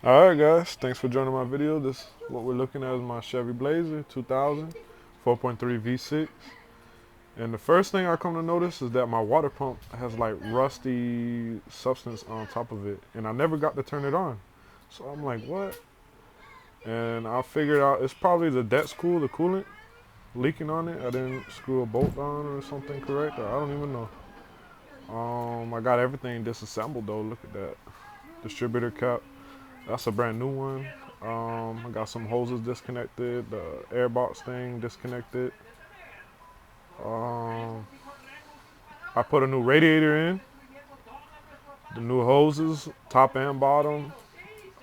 Alright guys, thanks for joining my video. This what we're looking at is my Chevy Blazer 2000 4.3 V6. And the first thing I come to notice is that my water pump has like rusty substance on top of it, and I never got to turn it on. So I'm like, what? And I figured out it's probably the the coolant leaking on it. I didn't screw a bolt on or something correct, or I don't even know. I got everything disassembled though. Look at that distributor cap. That's a brand new one. I got some hoses disconnected, the airbox thing disconnected. I put a new radiator in, the new hoses, top and bottom.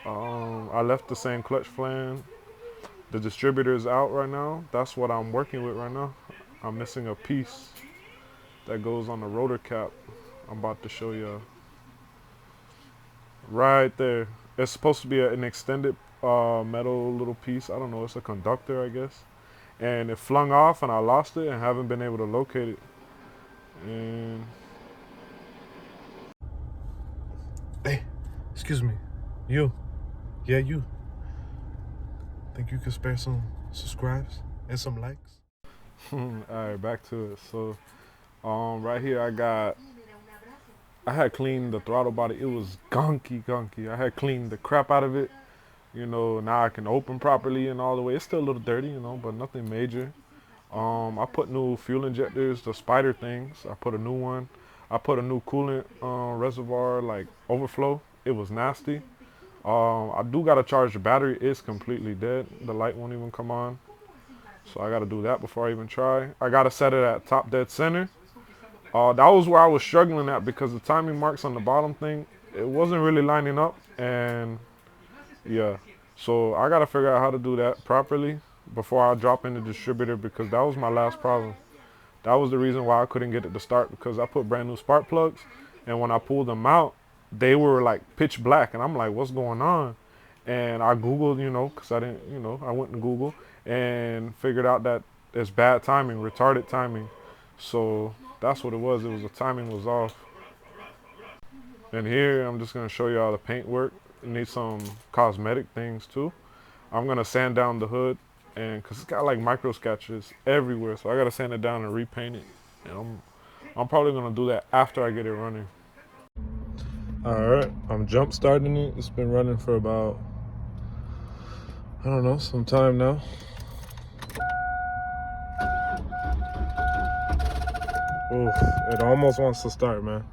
I left the same clutch flange. The distributor is out right now. That's what I'm working with right now. I'm missing a piece that goes on the rotor cap. I'm about to show you right there. It's supposed to be an extended metal little piece. I don't know, it's a conductor, I guess. And it flung off and I lost it and haven't been able to locate it. And hey, excuse me, you. Yeah, you. Think you could spare some subscribes and some likes? Alright, back to it. So right here I had cleaned the throttle body. It was gunky. I had cleaned the crap out of it. You know, now I can open properly and all the way. It's still a little dirty, you know, but nothing major. I put new fuel injectors, the spider things. I put a new one. I put a new coolant reservoir, like overflow. It was nasty. I do gotta charge the battery. It's completely dead. The light won't even come on. So I gotta do that before I even try. I gotta set it at top dead center. That was where I was struggling at because the timing marks on the bottom thing, it wasn't really lining up. And yeah, so I gotta figure out how to do that properly before I drop in the distributor, because that was my last problem. That was the reason why I couldn't get it to start, because I put brand new spark plugs, and when I pulled them out, they were like pitch black, and I'm like, what's going on? And I Googled, you know, because I didn't, you know, I went to Google and figured out that it's bad timing, retarded timing. So that's what it was. It was the timing was off. And here I'm just gonna show you how the paint work. It needs some cosmetic things too. I'm gonna sand down the hood, and cause it's got like micro scratches everywhere, so I gotta sand it down and repaint it. And I'm probably gonna do that after I get it running. All right, I'm jump starting it. It's been running for about, I don't know, some time now. Oof, it almost wants to start, man.